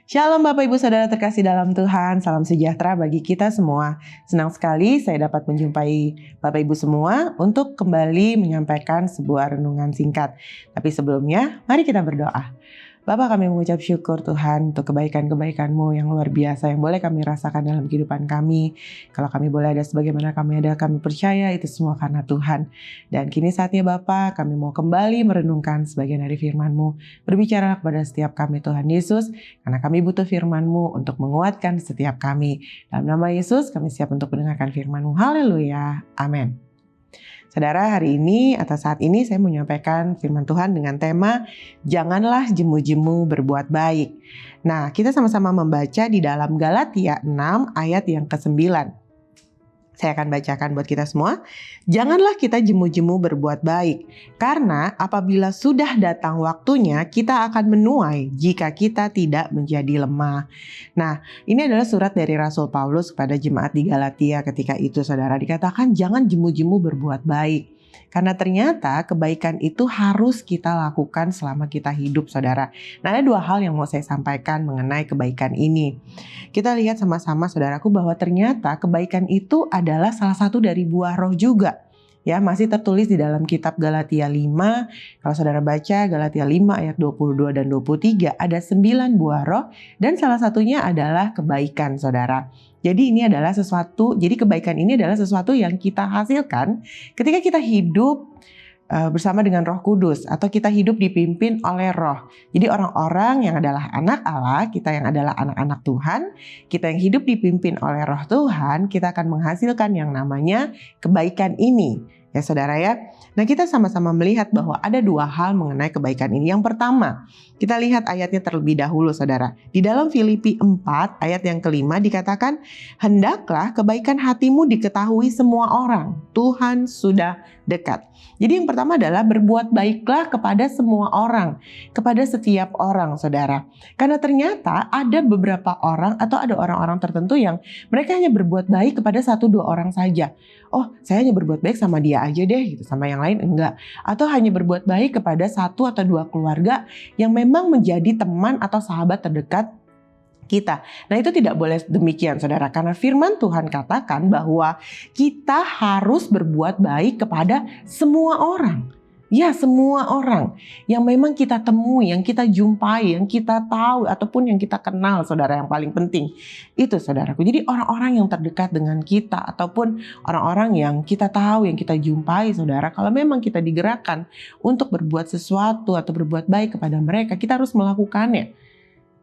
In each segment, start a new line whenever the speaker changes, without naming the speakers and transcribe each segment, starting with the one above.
Shalom Bapak Ibu Saudara terkasih dalam Tuhan, salam sejahtera bagi kita semua. Senang sekali saya dapat menjumpai Bapak Ibu semua untuk kembali menyampaikan sebuah renungan singkat. Tapi sebelumnya, mari kita berdoa. Bapa, kami mengucap syukur Tuhan untuk kebaikan-kebaikan-Mu yang luar biasa yang boleh kami rasakan dalam kehidupan kami. Kalau kami boleh ada sebagaimana kami ada, kami percaya itu semua karena Tuhan. Dan kini saatnya Bapa, kami mau kembali merenungkan sebagian dari firman-Mu. Berbicaralah kepada setiap kami Tuhan Yesus, karena kami butuh firman-Mu untuk menguatkan setiap kami. Dalam nama Yesus, kami siap untuk mendengarkan firman-Mu. Haleluya. Amin. Saudara, hari ini atau saat ini saya mau menyampaikan firman Tuhan dengan tema Janganlah jemu-jemu berbuat baik. Nah, kita sama-sama membaca di dalam Galatia 6 ayat yang ke-9. Saya akan bacakan buat kita semua. Janganlah kita jemu-jemu berbuat baik, karena apabila sudah datang waktunya, kita akan menuai jika kita tidak menjadi lemah. Nah, ini adalah surat dari Rasul Paulus kepada jemaat di Galatia ketika itu, saudara, dikatakan jangan jemu-jemu berbuat baik. Karena ternyata kebaikan itu harus kita lakukan selama kita hidup, saudara. Nah, ada dua hal yang mau saya sampaikan mengenai kebaikan ini. Kita lihat sama-sama, saudaraku, bahwa ternyata kebaikan itu adalah salah satu dari buah roh juga. Ya, masih tertulis di dalam kitab Galatia 5. Kalau saudara baca Galatia 5 ayat 22 dan 23, ada 9 buah roh dan salah satunya adalah kebaikan, saudara. Jadi ini adalah sesuatu, jadi kebaikan ini adalah sesuatu yang kita hasilkan ketika kita hidup bersama dengan Roh Kudus atau kita hidup dipimpin oleh Roh. Jadi orang-orang yang adalah anak Allah, kita yang adalah anak-anak Tuhan, kita yang hidup dipimpin oleh Roh Tuhan, kita akan menghasilkan yang namanya kebaikan ini. Ya saudara ya. Nah, kita sama-sama melihat bahwa ada dua hal mengenai kebaikan ini. Yang pertama, kita lihat ayatnya terlebih dahulu, saudara. Di dalam Filipi 4 ayat yang kelima dikatakan, hendaklah kebaikan hatimu diketahui semua orang. Tuhan sudah dekat. Jadi yang pertama adalah berbuat baiklah kepada semua orang, kepada setiap orang, saudara. Karena ternyata ada beberapa orang atau ada orang-orang tertentu yang mereka hanya berbuat baik kepada 1-2 orang saja. Oh, saya hanya berbuat baik sama dia aja deh, gitu, sama yang lain enggak. Atau hanya berbuat baik kepada 1 atau 2 keluarga yang memang menjadi teman atau sahabat terdekat kita. Nah, itu tidak boleh demikian, saudara, karena firman Tuhan katakan bahwa kita harus berbuat baik kepada semua orang. Ya, semua orang yang memang kita temui, yang kita jumpai, yang kita tahu ataupun yang kita kenal, saudara, yang paling penting. Itu, saudaraku. Jadi orang-orang yang terdekat dengan kita ataupun orang-orang yang kita tahu, yang kita jumpai, saudara, kalau memang kita digerakkan untuk berbuat sesuatu atau berbuat baik kepada mereka, kita harus melakukannya.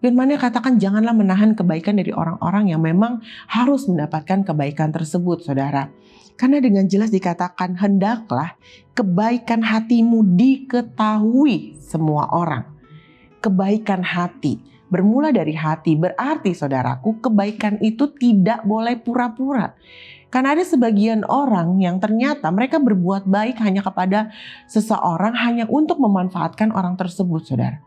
Firman-Nya katakan janganlah menahan kebaikan dari orang-orang yang memang harus mendapatkan kebaikan tersebut, saudara. Karena dengan jelas dikatakan hendaklah kebaikan hatimu diketahui semua orang. Kebaikan hati bermula dari hati, berarti saudaraku kebaikan itu tidak boleh pura-pura. Karena ada sebagian orang yang ternyata mereka berbuat baik hanya kepada seseorang hanya untuk memanfaatkan orang tersebut, saudara.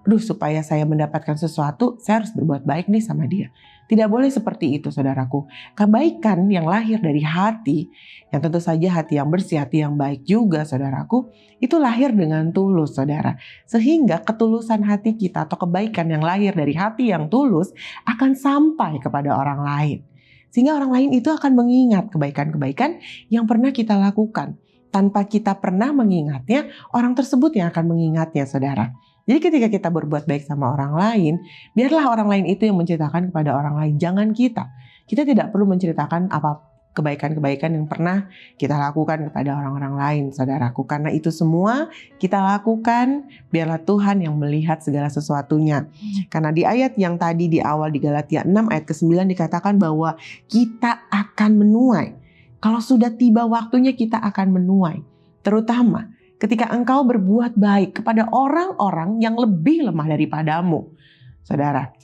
Supaya saya mendapatkan sesuatu, saya harus berbuat baik nih sama dia. Tidak boleh seperti itu, saudaraku. Kebaikan yang lahir dari hati, yang tentu saja hati yang bersih, hati yang baik juga, saudaraku, itu lahir dengan tulus, saudara. Sehingga ketulusan hati kita atau kebaikan yang lahir dari hati yang tulus akan sampai kepada orang lain. Sehingga orang lain itu akan mengingat kebaikan-kebaikan yang pernah kita lakukan. Tanpa kita pernah mengingatnya, orang tersebut yang akan mengingatnya, saudara. Jadi ketika kita berbuat baik sama orang lain, biarlah orang lain itu yang menceritakan kepada orang lain, jangan kita. Kita tidak perlu menceritakan apa kebaikan-kebaikan yang pernah kita lakukan kepada orang-orang lain, saudaraku. Karena itu semua kita lakukan, biarlah Tuhan yang melihat segala sesuatunya. Karena di ayat yang tadi di awal di Galatia 6 ayat ke-9 dikatakan bahwa kita akan menuai. Kalau sudah tiba waktunya kita akan menuai. Terutama ketika engkau berbuat baik kepada orang-orang yang lebih lemah daripadamu. Saudara,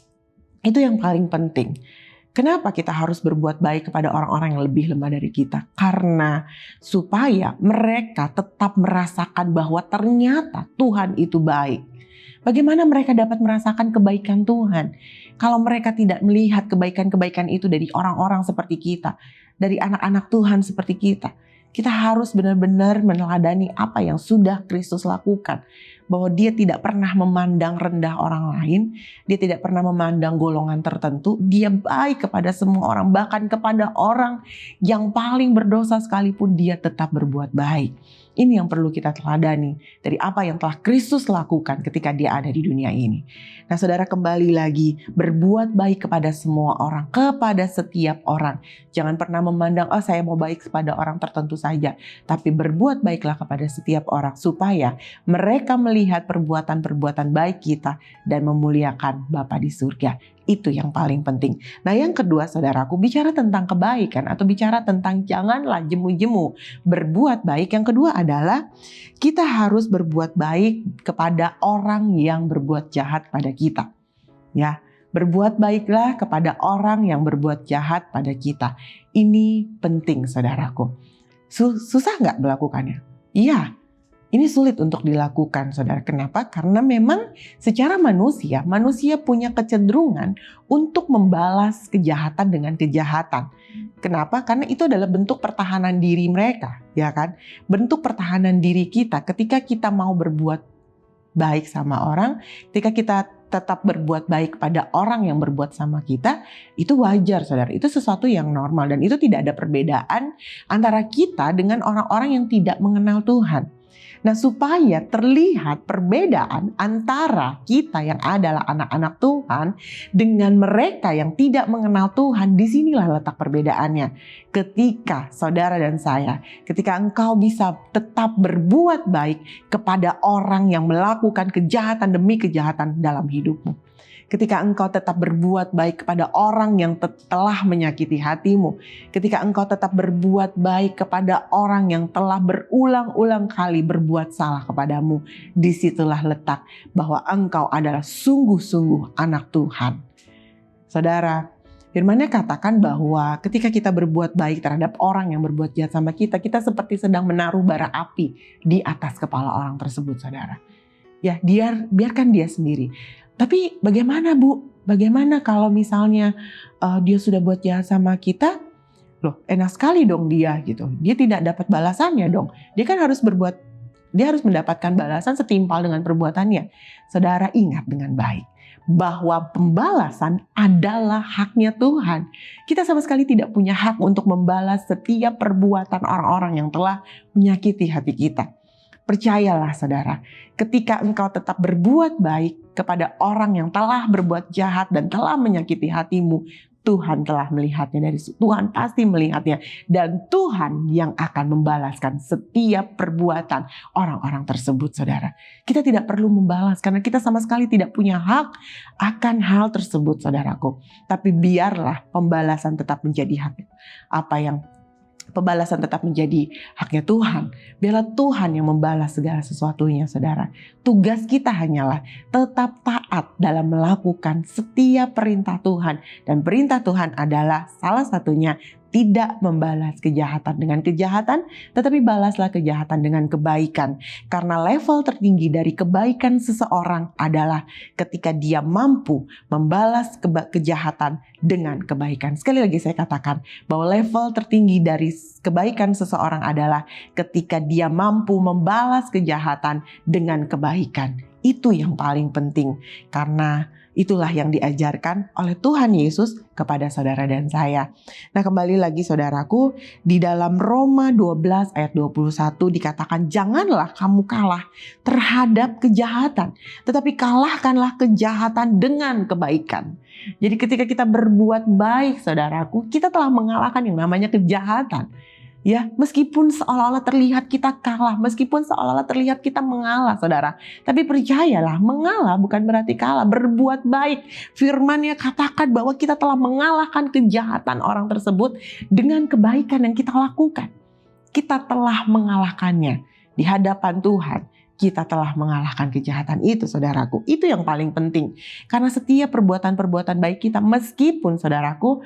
itu yang paling penting. Kenapa kita harus berbuat baik kepada orang-orang yang lebih lemah dari kita? Karena supaya mereka tetap merasakan bahwa ternyata Tuhan itu baik. Bagaimana mereka dapat merasakan kebaikan Tuhan kalau mereka tidak melihat kebaikan-kebaikan itu dari orang-orang seperti kita, dari anak-anak Tuhan seperti kita? Kita harus benar-benar meneladani apa yang sudah Kristus lakukan. Bahwa dia tidak pernah memandang rendah orang lain. Dia tidak pernah memandang golongan tertentu. Dia baik kepada semua orang. Bahkan kepada orang yang paling berdosa sekalipun dia tetap berbuat baik. Ini yang perlu kita teladani dari apa yang telah Kristus lakukan ketika dia ada di dunia ini. Nah saudara, kembali lagi, berbuat baik kepada semua orang, kepada setiap orang. Jangan pernah memandang, oh saya mau baik kepada orang tertentu saja. Tapi berbuat baiklah kepada setiap orang supaya mereka melihat perbuatan-perbuatan baik kita dan memuliakan Bapa di surga. Itu yang paling penting. Nah yang kedua saudaraku, bicara tentang kebaikan atau bicara tentang janganlah jemu-jemu berbuat baik. Yang kedua adalah kita harus berbuat baik kepada orang yang berbuat jahat pada kita. Ya, berbuat baiklah kepada orang yang berbuat jahat pada kita. Ini penting saudaraku. Susah nggak melakukannya? Iya. Ini sulit untuk dilakukan, saudara. Kenapa? Karena memang secara manusia punya kecenderungan untuk membalas kejahatan dengan kejahatan. Kenapa? Karena itu adalah bentuk pertahanan diri mereka, ya kan? Bentuk pertahanan diri kita ketika kita mau berbuat baik sama orang, ketika kita tetap berbuat baik pada orang yang berbuat sama kita, itu wajar, saudara. Itu sesuatu yang normal dan itu tidak ada perbedaan antara kita dengan orang-orang yang tidak mengenal Tuhan. Nah, supaya terlihat perbedaan antara kita yang adalah anak-anak Tuhan dengan mereka yang tidak mengenal Tuhan, disinilah letak perbedaannya. Ketika saudara dan saya, ketika engkau bisa tetap berbuat baik kepada orang yang melakukan kejahatan demi kejahatan dalam hidupmu. Ketika engkau tetap berbuat baik kepada orang yang telah menyakiti hatimu. Ketika engkau tetap berbuat baik kepada orang yang telah berulang-ulang kali berbuat salah kepadamu. Disitulah letak bahwa engkau adalah sungguh-sungguh anak Tuhan. Saudara, firman-Nya katakan bahwa ketika kita berbuat baik terhadap orang yang berbuat jahat sama kita, kita seperti sedang menaruh bara api di atas kepala orang tersebut, saudara. Ya, biarkan dia sendiri. Tapi bagaimana Bu? Bagaimana kalau misalnya dia sudah buat jahat sama kita? Loh, enak sekali dong dia gitu. Dia tidak dapat balasannya dong. Dia harus mendapatkan balasan setimpal dengan perbuatannya. Saudara, ingat dengan baik bahwa pembalasan adalah haknya Tuhan. Kita sama sekali tidak punya hak untuk membalas setiap perbuatan orang-orang yang telah menyakiti hati kita. Percayalah saudara, ketika engkau tetap berbuat baik kepada orang yang telah berbuat jahat dan telah menyakiti hatimu, Tuhan telah melihatnya, Tuhan pasti melihatnya, dan Tuhan yang akan membalaskan setiap perbuatan orang-orang tersebut, saudara. Kita tidak perlu membalas karena kita sama sekali tidak punya hak akan hal tersebut, saudaraku. Tapi biarlah pembalasan tetap menjadi hak pembalasan tetap menjadi haknya Tuhan. Biarlah Tuhan yang membalas segala sesuatunya, saudara. Tugas kita hanyalah tetap taat dalam melakukan setiap perintah Tuhan. Dan perintah Tuhan adalah salah satunya tidak membalas kejahatan dengan kejahatan, tetapi balaslah kejahatan dengan kebaikan. Karena level tertinggi dari kebaikan seseorang adalah ketika dia mampu membalas kejahatan dengan kebaikan. Sekali lagi saya katakan bahwa level tertinggi dari kebaikan seseorang adalah ketika dia mampu membalas kejahatan dengan kebaikan. Itu yang paling penting, karena itulah yang diajarkan oleh Tuhan Yesus kepada saudara dan saya. Nah, kembali lagi saudaraku, di dalam Roma 12 ayat 21 dikatakan, janganlah kamu kalah terhadap kejahatan, tetapi kalahkanlah kejahatan dengan kebaikan. Jadi ketika kita berbuat baik saudaraku, kita telah mengalahkan yang namanya kejahatan. Ya, meskipun seolah-olah terlihat kita kalah, meskipun seolah-olah terlihat kita mengalah, saudara. Tapi percayalah, mengalah bukan berarti kalah. Berbuat baik, firman-Nya katakan bahwa kita telah mengalahkan kejahatan orang tersebut dengan kebaikan yang kita lakukan. Kita telah mengalahkannya. di hadapan Tuhan, kita telah mengalahkan kejahatan itu, saudaraku. Itu yang paling penting. Karena setiap perbuatan-perbuatan baik kita, meskipun saudaraku,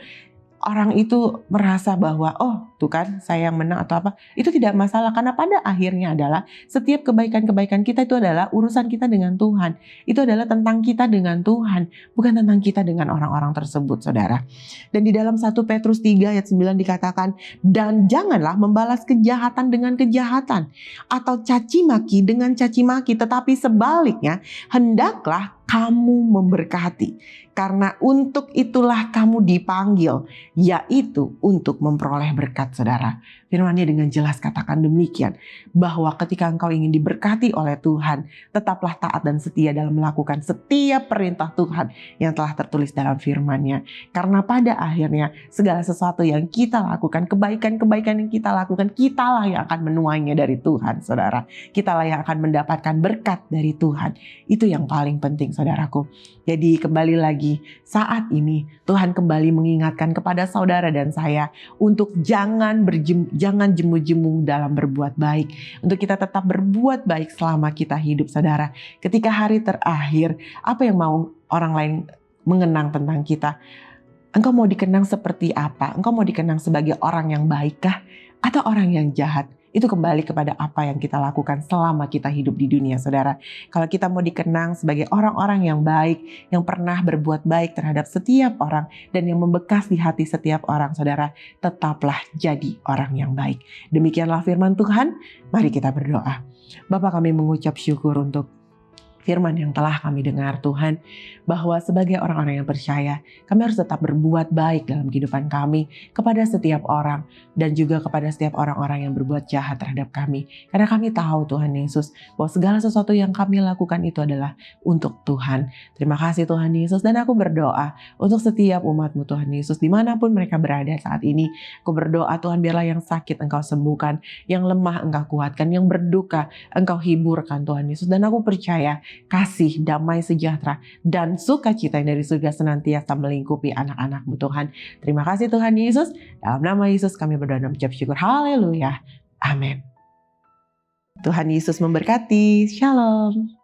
orang itu merasa bahwa oh tuh kan saya yang menang atau apa, itu tidak masalah, karena pada akhirnya adalah setiap kebaikan-kebaikan kita itu adalah urusan kita dengan Tuhan. Itu adalah tentang kita dengan Tuhan, bukan tentang kita dengan orang-orang tersebut, saudara. Dan di dalam 1 Petrus 3 ayat 9 dikatakan, dan janganlah membalas kejahatan dengan kejahatan atau caci maki dengan caci maki, tetapi sebaliknya hendaklah kamu memberkati, karena untuk itulah kamu dipanggil, yaitu untuk memperoleh berkat, saudara. Firman-Nya dengan jelas katakan demikian, bahwa ketika engkau ingin diberkati oleh Tuhan, tetaplah taat dan setia dalam melakukan setiap perintah Tuhan yang telah tertulis dalam firman-Nya. Karena pada akhirnya segala sesuatu yang kita lakukan, kebaikan-kebaikan yang kita lakukan, kitalah yang akan menuainya dari Tuhan, saudara. Kitalah yang akan mendapatkan berkat dari Tuhan. Itu yang paling penting, saudaraku. Jadi kembali lagi, saat ini Tuhan kembali mengingatkan kepada saudara dan saya untuk jangan jemu-jemu dalam berbuat baik. Untuk kita tetap berbuat baik selama kita hidup, saudara. Ketika hari terakhir, apa yang mau orang lain mengenang tentang kita? Engkau mau dikenang seperti apa? Engkau mau dikenang sebagai orang yang baikkah atau orang yang jahat? Itu kembali kepada apa yang kita lakukan selama kita hidup di dunia, saudara. Kalau kita mau dikenang sebagai orang-orang yang baik, yang pernah berbuat baik terhadap setiap orang, dan yang membekas di hati setiap orang, saudara, tetaplah jadi orang yang baik. Demikianlah firman Tuhan, mari kita berdoa. Bapa, kami mengucap syukur untuk firman yang telah kami dengar, Tuhan, bahwa sebagai orang-orang yang percaya, kami harus tetap berbuat baik dalam kehidupan kami kepada setiap orang dan juga kepada setiap orang-orang yang berbuat jahat terhadap kami. Karena kami tahu, Tuhan Yesus, bahwa segala sesuatu yang kami lakukan itu adalah untuk Tuhan. Terima kasih, Tuhan Yesus, dan aku berdoa untuk setiap umat-Mu, Tuhan Yesus, dimanapun mereka berada saat ini. Aku berdoa, Tuhan, biarlah yang sakit Engkau sembuhkan, yang lemah Engkau kuatkan, yang berduka Engkau hiburkan, Tuhan Yesus. Dan aku percaya kasih, damai sejahtera, dan sukacita yang dari surga senantiasa melingkupi anak-anak-Mu, Tuhan. Terima kasih, Tuhan Yesus. Dalam nama Yesus kami berdoa dan mengucap syukur. Haleluya. Amin. Tuhan Yesus memberkati. Shalom.